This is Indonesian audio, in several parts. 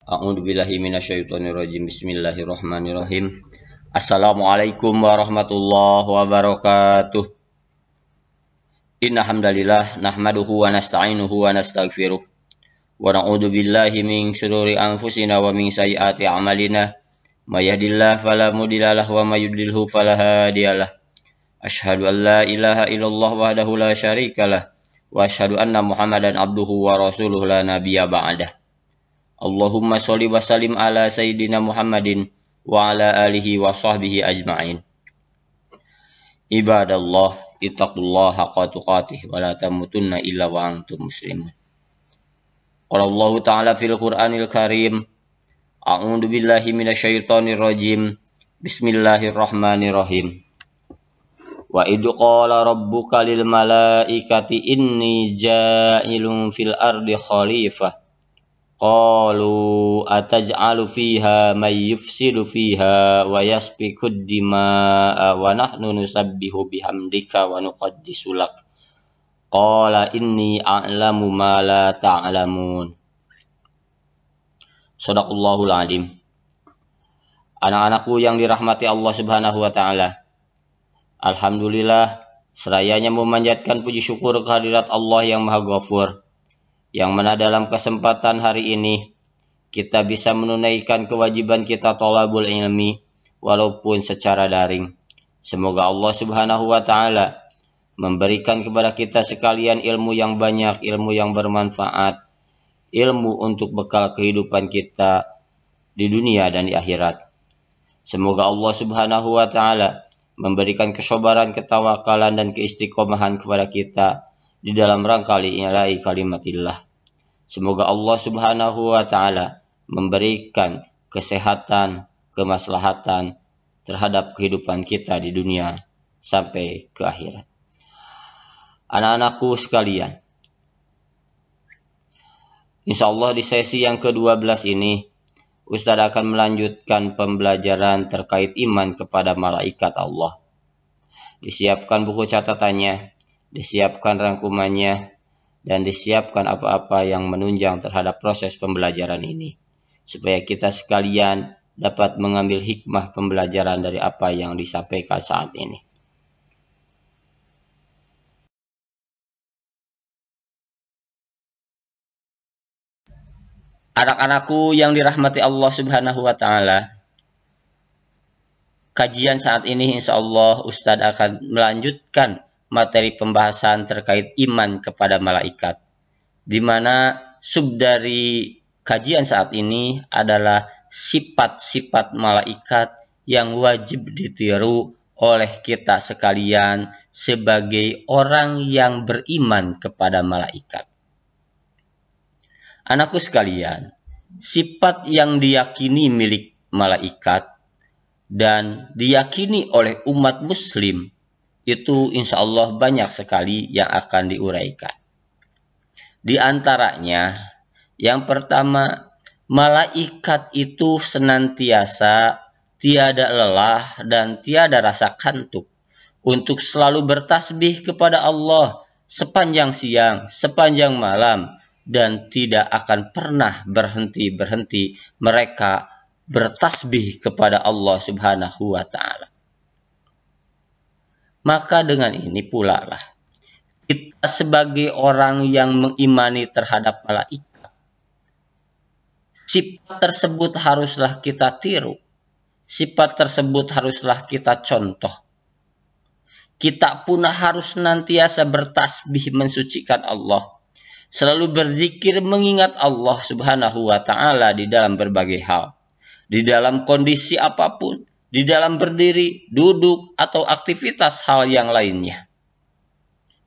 A'udzubillahi minasyaitonirrajim. Bismillahirrahmanirrahim. Assalamualaikum warahmatullahi wabarakatuh. Inna hamdalillah nahmaduhu wa nasta'inuhu wa nastaghfiruh. Wa na'udzu billahi min syururi anfusina wa min sayyiati a'malina. May yahdihillahu fala mudhillalah wa may yudlilhu fala hadiyalah. Asyhadu an la ilaha illallah wahdahu la syarikalah wa asyhadu anna Muhammadan abduhu wa rasuluhu la nabiyya ba'dah. Allahumma sholli wa sallim ala sayyidina Muhammadin wa ala alihi wa sahbihi ajma'in. Ibadallah, ittaqullaha haqqa tuqatih wa la tamutunna illa wa antum muslimun. Qala Allah ta'ala fil Qur'anil Karim, a'udzu billahi minasyaitonir rajim. Bismillahirrahmanirrahim. Wa idh qala rabbuka lil malaikati inni ja'ilun fil ardi khalifah. Qalu ataj'alu fiha may yufsidu fiha wa yasfikud dima'a wa nahnu nusabbihu bihamdika wa nuqaddisu lak. Qala inni a'lamu ma la ta'lamun. Shadaqallahul azim. Anak-anakku yang dirahmati Allah Subhanahu wa taala. Alhamdulillah, serayanya memanjatkan puji syukur kehadirat Allah yang Maha Ghafur, yang mana dalam kesempatan hari ini kita bisa menunaikan kewajiban kita thalabul ilmi walaupun secara daring. Semoga Allah Subhanahu wa taala memberikan kepada kita sekalian ilmu yang banyak, ilmu yang bermanfaat, ilmu untuk bekal kehidupan kita di dunia dan di akhirat. Semoga Allah Subhanahu wa taala memberikan kesabaran, ketawakalan dan keistiqomahan kepada kita di dalam rangka li'ilai kalimatillah. Semoga Allah Subhanahu wa taala memberikan kesehatan, kemaslahatan terhadap kehidupan kita di dunia sampai ke akhirat. Anak-anakku sekalian, insyaallah di sesi yang ke-12 ini Ustaz akan melanjutkan pembelajaran terkait iman kepada malaikat Allah. Disiapkan buku catatannya, disiapkan rangkumannya, dan disiapkan apa-apa yang menunjang terhadap proses pembelajaran ini, supaya kita sekalian dapat mengambil hikmah pembelajaran dari apa yang disampaikan saat ini. Anak-anakku yang dirahmati Allah Subhanahu wa taala, kajian saat ini insyaallah Ustadz akan melanjutkan materi pembahasan terkait iman kepada malaikat, di mana sub dari kajian saat ini adalah sifat-sifat malaikat yang wajib ditiru oleh kita sekalian sebagai orang yang beriman kepada malaikat. Anakku sekalian, sifat yang diyakini milik malaikat dan diyakini oleh umat muslim itu insya Allah banyak sekali yang akan diuraikan. Di antaranya, yang pertama, malaikat itu senantiasa tiada lelah dan tiada rasa kantuk untuk selalu bertasbih kepada Allah sepanjang siang, sepanjang malam, dan tidak akan pernah berhenti-berhenti mereka bertasbih kepada Allah Subhanahu wa ta'ala. Maka dengan ini pula lah kita sebagai orang yang mengimani terhadap malaikat, sifat tersebut haruslah kita tiru, sifat tersebut haruslah kita contoh. Kita pun harus senantiasa bertasbih mensucikan Allah, selalu berzikir mengingat Allah Subhanahu wa ta'ala di dalam berbagai hal, di dalam kondisi apapun, di dalam berdiri, duduk, atau aktivitas hal yang lainnya.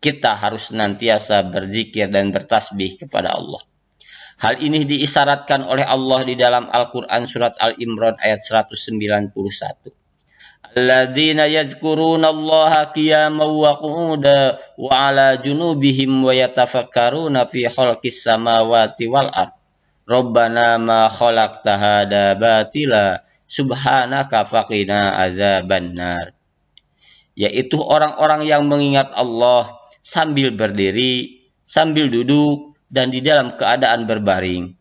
Kita harus senantiasa berzikir dan bertasbih kepada Allah. Hal ini diisyaratkan oleh Allah di dalam Al-Quran surat Al-Imran ayat 191. Alladzina yadhkuruna Allaha qiyaman wa qu'udan wa 'ala junubihim wa yatafakkaruna fi khalqis samawati wal ard. Rabbana ma khalaqta hadza batila subhanaka faqina azabannar. Yaitu orang-orang yang mengingat Allah sambil berdiri, sambil duduk, dan di dalam keadaan berbaring.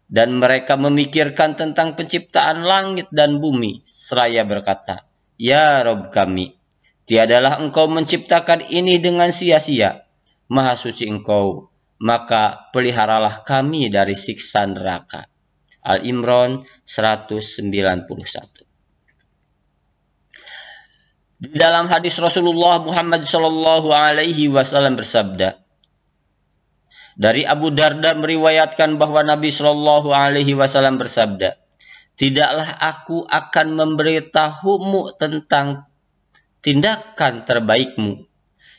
Dan mereka memikirkan tentang penciptaan langit dan bumi, seraya berkata, "Ya Rabb kami, tiadalah Engkau menciptakan ini dengan sia-sia. Maha suci Engkau, maka peliharalah kami dari siksa neraka." Al-Imran 191. Di dalam hadis Rasulullah Muhammad sallallahu alaihi wasallam bersabda, dari Abu Darda meriwayatkan bahwa Nabi Shallallahu Alaihi Wasallam bersabda, "Tidaklah aku akan memberitahumu tentang tindakan terbaikmu,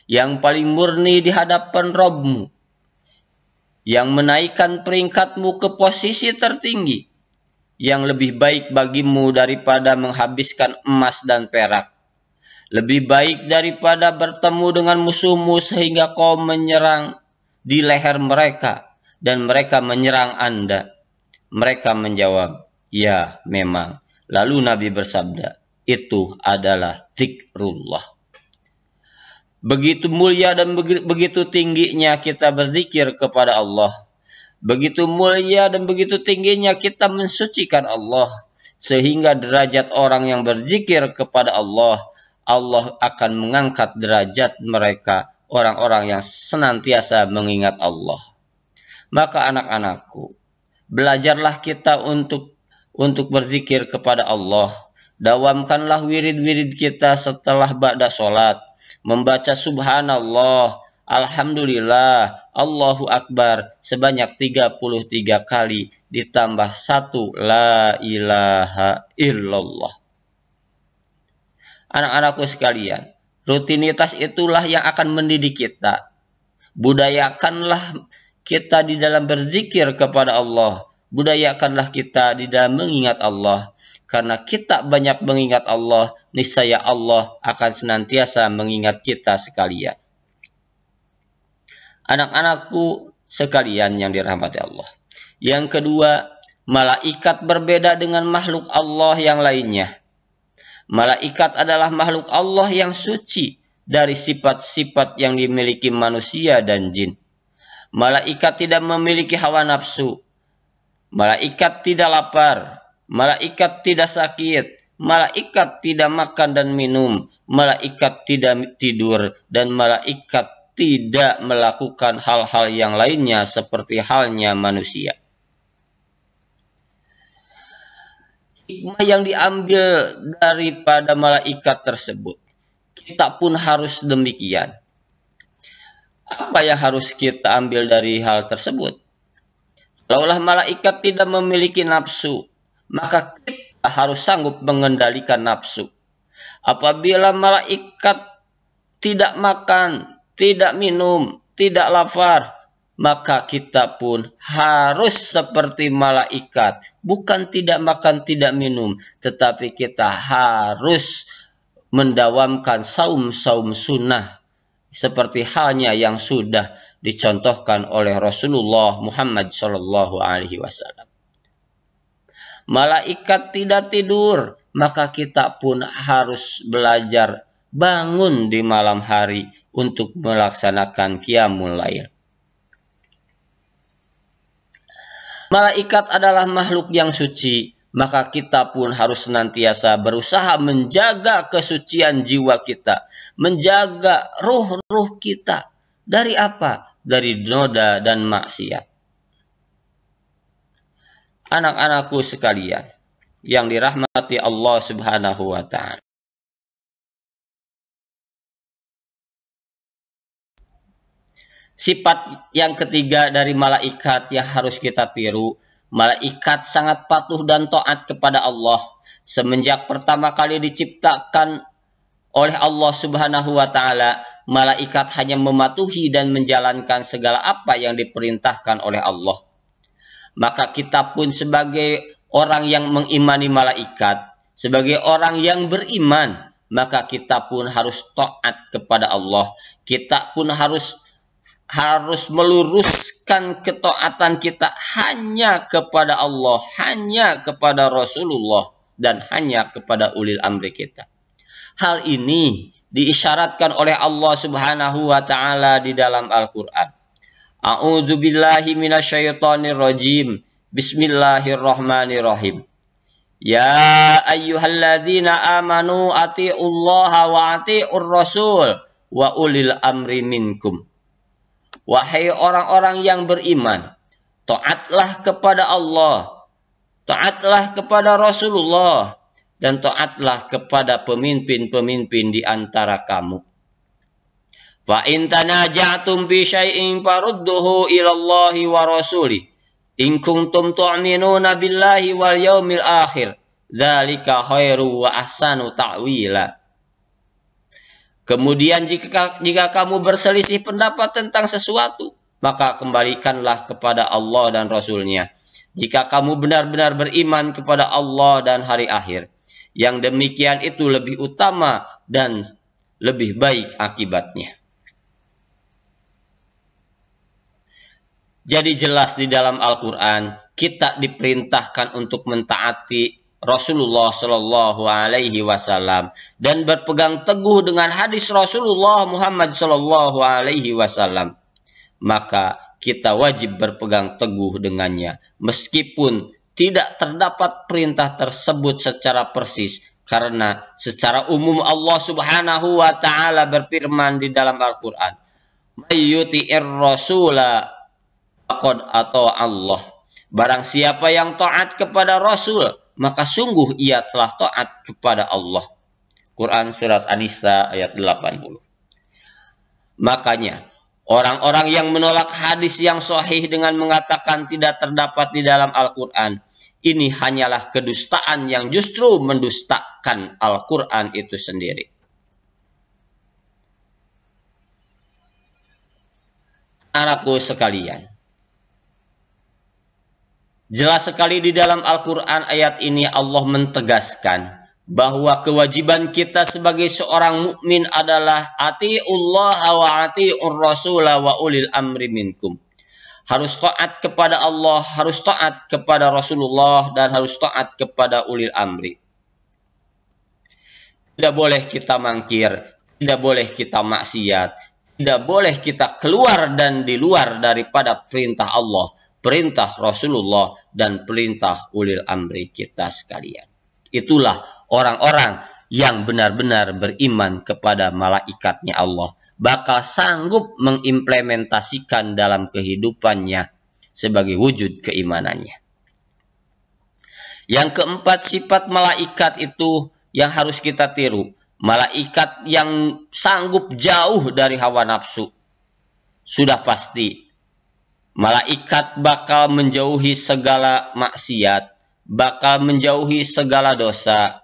yang paling murni di hadapan Rabb-mu, yang menaikkan peringkatmu ke posisi tertinggi, yang lebih baik bagimu daripada menghabiskan emas dan perak, lebih baik daripada bertemu dengan musuhmu sehingga kau menyerang di leher mereka dan mereka menyerang Anda." Mereka menjawab, "Ya, memang." Lalu Nabi bersabda, "Itu adalah zikrullah." Begitu mulia dan begitu tingginya kita berzikir kepada Allah. Begitu mulia dan begitu tingginya kita mensucikan Allah, sehingga derajat orang yang berzikir kepada Allah, Allah akan mengangkat derajat mereka, orang-orang yang senantiasa mengingat Allah. Maka anak-anakku, belajarlah kita untuk berzikir kepada Allah. Dawamkanlah wirid-wirid kita setelah ba'da sholat, membaca subhanallah, alhamdulillah, Allahu Akbar sebanyak 33 kali ditambah 1 la ilaha illallah. Anak-anakku sekalian, rutinitas itulah yang akan mendidik kita. Budayakanlah kita di dalam berzikir kepada Allah. Budayakanlah kita di dalam mengingat Allah. Karena kita banyak mengingat Allah, niscaya Allah akan senantiasa mengingat kita sekalian. Anak-anakku sekalian yang dirahmati Allah. Yang kedua, malaikat berbeda dengan makhluk Allah yang lainnya. Malaikat adalah makhluk Allah yang suci dari sifat-sifat yang dimiliki manusia dan jin. Malaikat tidak memiliki hawa nafsu. Malaikat tidak lapar. Malaikat tidak sakit. Malaikat tidak makan dan minum. Malaikat tidak tidur. Dan malaikat tidak melakukan hal-hal yang lainnya seperti halnya manusia. Hikmah yang diambil daripada malaikat tersebut, kita pun harus demikian. Apa yang harus kita ambil dari hal tersebut? Kalaulah malaikat tidak memiliki nafsu, maka kita harus sanggup mengendalikan nafsu. Apabila malaikat tidak makan, tidak minum, tidak lapar, maka kita pun harus seperti malaikat. Bukan tidak makan, tidak minum, tetapi kita harus mendawamkan saum-saum sunnah. Seperti halnya yang sudah dicontohkan oleh Rasulullah Muhammad SAW. Malaikat tidak tidur, maka kita pun harus belajar bangun di malam hari untuk melaksanakan qiyamul lail. Malaikat adalah makhluk yang suci, maka kita pun harus senantiasa berusaha menjaga kesucian jiwa kita, menjaga ruh-ruh kita. Dari apa? Dari noda dan maksiat. Anak-anakku sekalian, yang dirahmati Allah Subhanahu wa Ta'ala. Sifat yang ketiga dari malaikat yang harus kita tiru, malaikat sangat patuh dan taat kepada Allah. Semenjak pertama kali diciptakan oleh Allah Subhanahu wa Ta'ala, malaikat hanya mematuhi dan menjalankan segala apa yang diperintahkan oleh Allah. Maka kita pun sebagai orang yang mengimani malaikat, sebagai orang yang beriman, maka kita pun harus taat kepada Allah. Kita pun harus meluruskan ketaatan kita hanya kepada Allah, hanya kepada Rasulullah, dan hanya kepada ulil amri kita. Hal ini diisyaratkan oleh Allah Subhanahu wa Ta'ala di dalam Al-Quran. A'udzu billahi minasyaitonir rajim. Bismillahirrahmanirrahim. Ya ayyuhalladzina amanu atiullaha wa atiur rasul wa ulil amri minkum. Wahai orang-orang yang beriman, taatlah kepada Allah, taatlah kepada Rasulullah, dan taatlah kepada pemimpin-pemimpin di antara kamu. Fa in tanaja'tum bi syai'in farudduhu ila Allahi wa rasulih in kuntum tu'minuna billahi wal yaumil akhir. Dzalika khairu wa ahsanu ta'wila. Kemudian jika kamu berselisih pendapat tentang sesuatu, maka kembalikanlah kepada Allah dan Rasul-Nya. Jika kamu benar-benar beriman kepada Allah dan hari akhir, yang demikian itu lebih utama dan lebih baik akibatnya. Jadi jelas di dalam Al-Quran, kita diperintahkan untuk mentaati Rasulullah Shallallahu Alaihi Wasallam dan berpegang teguh dengan hadis Rasulullah Muhammad Shallallahu Alaihi Wasallam. Maka kita wajib berpegang teguh dengannya, meskipun tidak terdapat perintah tersebut secara persis, karena secara umum Allah Subhanahu Wa Taala berfirman di dalam Al-Quran, "Mayyuti'ir rasula faqad ata Allah." Barang siapa yang taat kepada Rasul, maka sungguh ia telah taat kepada Allah. Quran Surat An-Nisa ayat 80. Makanya, orang-orang yang menolak hadis yang sahih dengan mengatakan tidak terdapat di dalam Al-Quran, ini hanyalah kedustaan yang justru mendustakan Al-Quran itu sendiri. Anakku sekalian, jelas sekali di dalam Al-Quran ayat ini Allah mentegaskan bahwa kewajiban kita sebagai seorang mukmin adalah atiullah wa atiur rasul wa ulil amri minkum. Harus taat kepada Allah, harus taat kepada Rasulullah, dan harus taat kepada ulil amri. Tidak boleh kita mangkir, tidak boleh kita maksiat, tidak boleh kita keluar dan di luar daripada perintah Allah, perintah Rasulullah, dan perintah ulil amri kita sekalian. Itulah orang-orang yang benar-benar beriman kepada malaikatnya Allah, bakal sanggup mengimplementasikan dalam kehidupannya sebagai wujud keimanannya. Yang keempat, sifat malaikat itu yang harus kita tiru. Malaikat yang sanggup jauh dari hawa nafsu. Sudah pasti malaikat bakal menjauhi segala maksiat, bakal menjauhi segala dosa.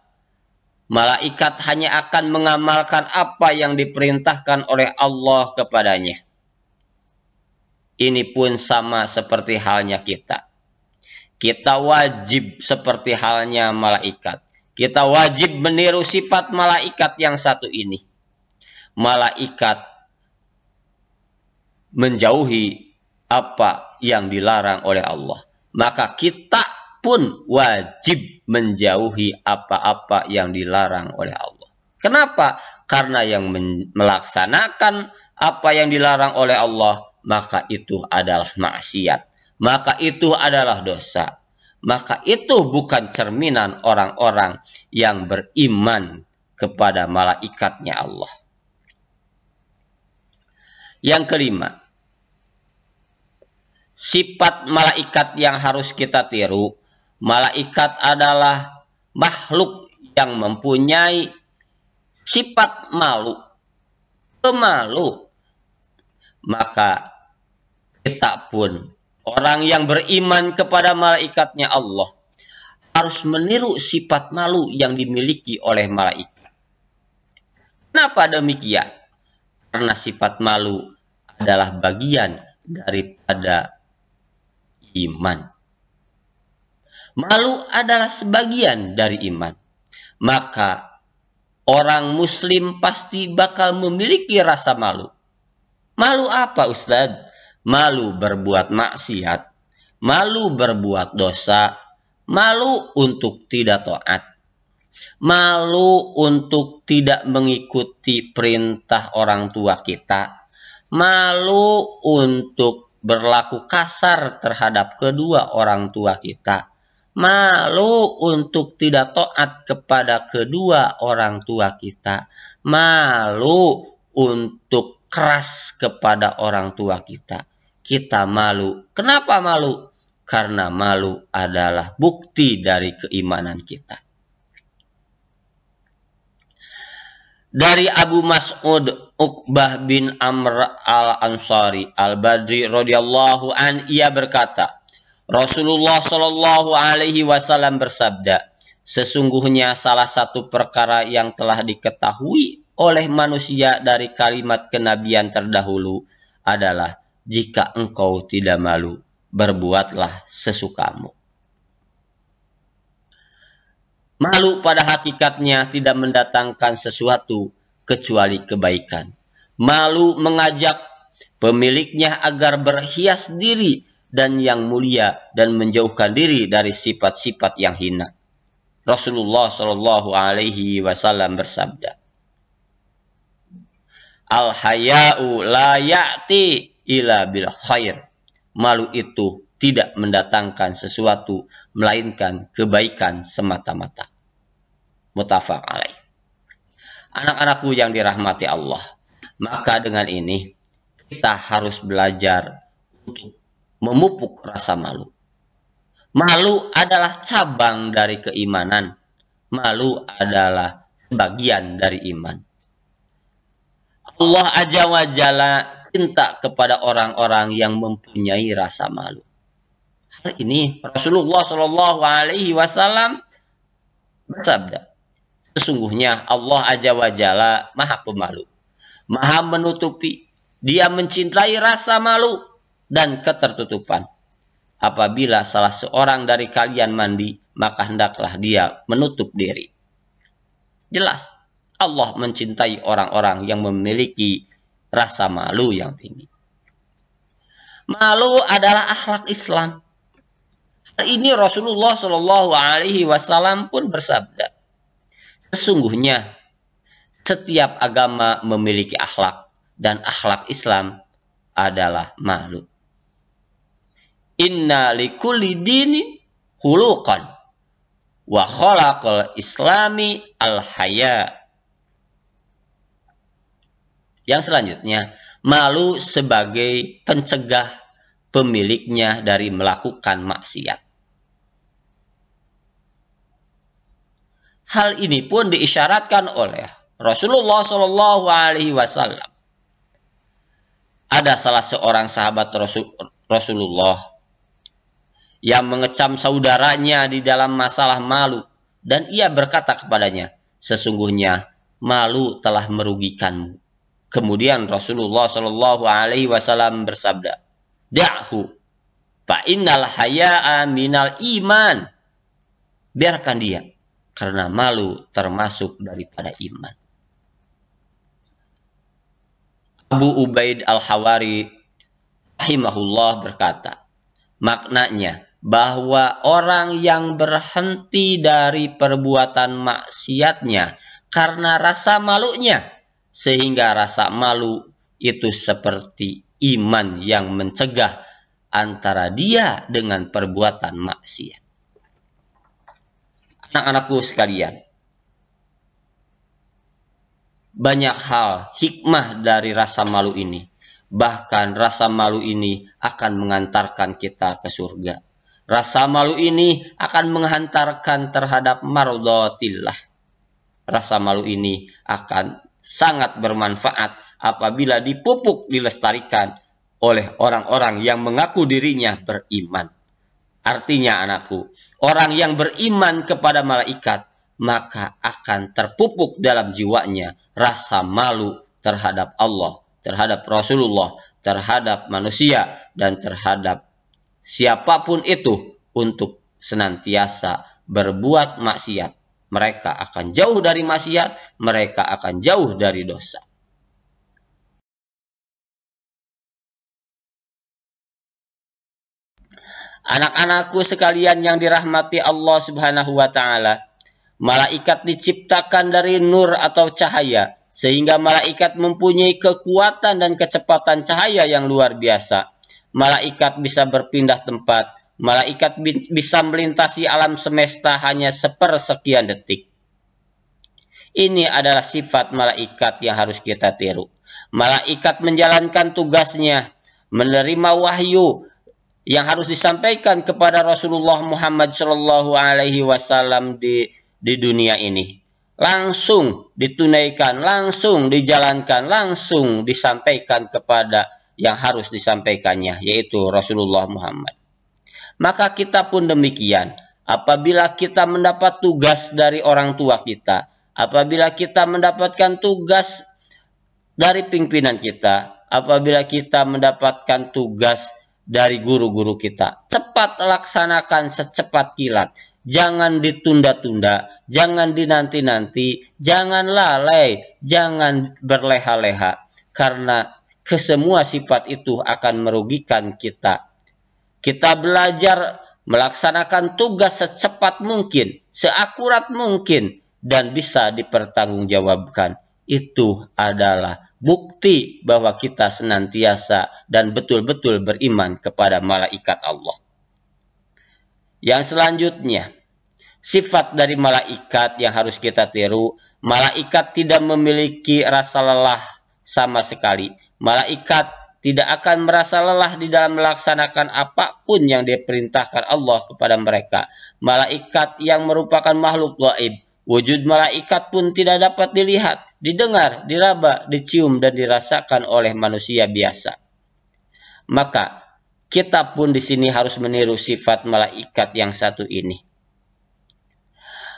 Malaikat hanya akan mengamalkan apa yang diperintahkan oleh Allah kepadanya. Ini pun sama seperti halnya kita. Kita wajib seperti halnya malaikat. Kita wajib meniru sifat malaikat yang satu ini. Malaikat menjauhi apa yang dilarang oleh Allah. Maka kita pun wajib menjauhi apa-apa yang dilarang oleh Allah. Kenapa? Karena yang melaksanakan apa yang dilarang oleh Allah, maka itu adalah maksiat. Maka itu adalah dosa. Maka itu bukan cerminan orang-orang yang beriman kepada malaikatnya Allah. Yang kelima, sifat malaikat yang harus kita tiru. Malaikat adalah makhluk yang mempunyai sifat malu, pemalu. Maka kita pun, orang yang beriman kepada malaikatnya Allah, harus meniru sifat malu yang dimiliki oleh malaikat. Kenapa demikian? Karena sifat malu adalah bagian daripada iman. Malu adalah sebagian dari iman. Maka orang muslim pasti bakal memiliki rasa malu. Malu apa, Ustadz? Malu berbuat maksiat, malu berbuat dosa, malu untuk tidak taat, malu untuk tidak mengikuti perintah orang tua kita, malu untuk berlaku kasar terhadap kedua orang tua kita. Malu untuk tidak taat kepada kedua orang tua kita. Malu untuk keras kepada orang tua kita. Kita malu. Kenapa malu? Karena malu adalah bukti dari keimanan kita. Dari Abu Mas'ud Uqbah bin Amr al-Ansari al-Badri radhiyallahu an, ia berkata, Rasulullah Shallallahu alaihi wasallam bersabda, sesungguhnya salah satu perkara yang telah diketahui oleh manusia dari kalimat kenabian terdahulu adalah, jika engkau tidak malu, berbuatlah sesukamu. Malu pada hakikatnya tidak mendatangkan sesuatu kecuali kebaikan. Malu mengajak pemiliknya agar berhias diri dan yang mulia dan menjauhkan diri dari sifat-sifat yang hina. Rasulullah Shallallahu alaihi wasallam bersabda, Al-haya'u la ya'ti ila bil khair. Malu itu tidak mendatangkan sesuatu melainkan kebaikan semata-mata. Muttafaq alaih. Anak-anakku yang dirahmati Allah, maka dengan ini kita harus belajar untuk memupuk rasa malu. Malu adalah cabang dari keimanan. Malu adalah bagian dari iman. Allah Azza wa Jalla cinta kepada orang-orang yang mempunyai rasa malu. Hal ini Rasulullah Shallallahu alaihi wasallam bersabda, sesungguhnya Allah Azza wa Jalla Maha Pemalu, Maha menutupi. Dia mencintai rasa malu dan ketertutupan. Apabila salah seorang dari kalian mandi, maka hendaklah dia menutup diri. Jelas, Allah mencintai orang-orang yang memiliki rasa malu yang tinggi. Malu adalah akhlak Islam. Hal ini Rasulullah Shallallahu alaihi wasallam pun bersabda, sesungguhnya setiap agama memiliki akhlak dan akhlak Islam adalah malu. Inna likulli dinin khuluqan wa khalaqal islami al-haya. Yang selanjutnya, malu sebagai pencegah pemiliknya dari melakukan maksiat. Hal ini pun diisyaratkan oleh Rasulullah Shallallahu alaihi wasallam. Ada salah seorang sahabat Rasulullah yang mengecam saudaranya di dalam masalah malu, dan ia berkata kepadanya, sesungguhnya malu telah merugikanmu. Kemudian Rasulullah Shallallahu alaihi wasallam bersabda, da'hu fa innal haya'a minal iman. Biarkan dia, karena malu termasuk daripada iman. Abu Ubaid al-Hawari rahimahullah berkata, maknanya bahwa orang yang berhenti dari perbuatan maksiatnya karena rasa malunya, sehingga rasa malu itu seperti iman yang mencegah antara dia dengan perbuatan maksiat. Anak-anakku sekalian, banyak hal hikmah dari rasa malu ini. Bahkan rasa malu ini akan mengantarkan kita ke surga. Rasa malu ini akan menghantarkan terhadap mardatillah. Rasa malu ini akan sangat bermanfaat apabila dipupuk, dilestarikan oleh orang-orang yang mengaku dirinya beriman. Artinya anakku, orang yang beriman kepada malaikat, maka akan terpupuk dalam jiwanya rasa malu terhadap Allah, terhadap Rasulullah, terhadap manusia, dan terhadap siapapun itu untuk senantiasa berbuat maksiat. Mereka akan jauh dari maksiat, mereka akan jauh dari dosa. Anak-anakku sekalian yang dirahmati Allah Subhanahu wa Ta'ala, malaikat diciptakan dari nur atau cahaya, sehingga malaikat mempunyai kekuatan dan kecepatan cahaya yang luar biasa. malaikat bisa berpindah tempat, malaikat bisa melintasi alam semesta hanya sepersekian detik. Ini adalah sifat malaikat yang harus kita tiru. Malaikat menjalankan tugasnya, menerima wahyu yang harus disampaikan kepada Rasulullah Muhammad SAW di dunia ini. Langsung ditunaikan, langsung dijalankan, langsung disampaikan kepada yang harus disampaikannya, yaitu Rasulullah Muhammad. Maka kita pun demikian. Apabila kita mendapat tugas dari orang tua kita, apabila kita mendapatkan tugas dari pimpinan kita, apabila kita mendapatkan tugas dari guru-guru kita, cepat laksanakan secepat kilat. Jangan ditunda-tunda, jangan dinanti-nanti, jangan lalai, jangan berleha-leha. Karena kesemua sifat itu akan merugikan kita. Kita belajar melaksanakan tugas secepat mungkin, seakurat mungkin, dan bisa dipertanggungjawabkan. Itu adalah bukti bahwa kita senantiasa dan betul-betul beriman kepada malaikat Allah. Yang selanjutnya, sifat dari malaikat yang harus kita tiru, malaikat tidak memiliki rasa lelah sama sekali. Malaikat tidak akan merasa lelah di dalam melaksanakan apapun yang diperintahkan Allah kepada mereka. Malaikat yang merupakan makhluk gaib, wujud malaikat pun tidak dapat dilihat, didengar, diraba, dicium, dan dirasakan oleh manusia biasa. Maka kita pun di sini harus meniru sifat malaikat yang satu ini.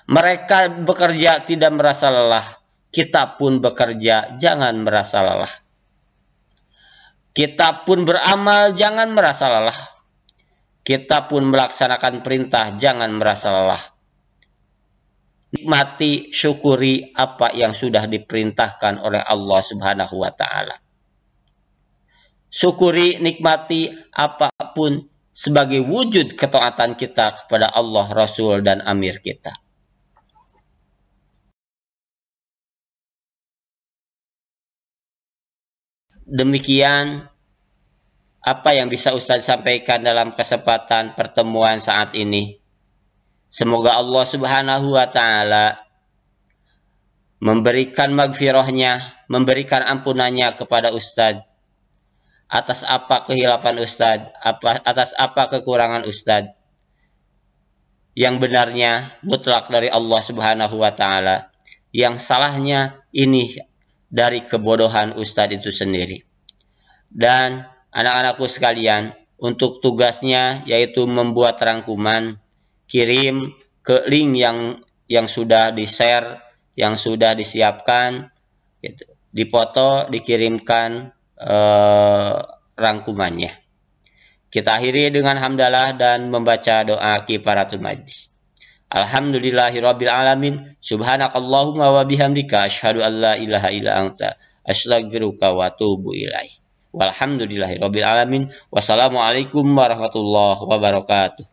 Mereka bekerja tidak merasa lelah. Kita pun bekerja jangan merasa lelah. Kita pun beramal jangan merasa lelah. Kita pun melaksanakan perintah jangan merasa lelah. Nikmati, syukuri apa yang sudah diperintahkan oleh Allah Subhanahu wa Ta'ala. Syukuri, nikmati apapun sebagai wujud ketaatan kita kepada Allah, Rasul, dan Amir kita. Demikian apa yang bisa Ustaz sampaikan dalam kesempatan pertemuan saat ini. Semoga Allah Subhanahu wa Ta'ala memberikan magfirahnya, memberikan ampunannya kepada Ustaz atas apa kehilafan Ustaz, atas apa kekurangan Ustaz. Yang benarnya mutlak dari Allah Subhanahu wa Ta'ala. Yang salahnya ini dari kebodohan Ustaz itu sendiri. Dan anak-anakku sekalian, untuk tugasnya yaitu membuat rangkuman, kirim ke link yang sudah di-share, yang sudah disiapkan, gitu. Dipoto, dikirimkan rangkumannya. Kita akhiri dengan hamdalah dan membaca doa kifaratul majlis. Alhamdulillahirabbil alamin, subhanakallahumma wa bihamdika asyhadu an la ilaha illa anta astaghfiruka wa atubu ilaik. Walhamdulillahirabbil alamin. Wassalamualaikum warahmatullahi wabarakatuh.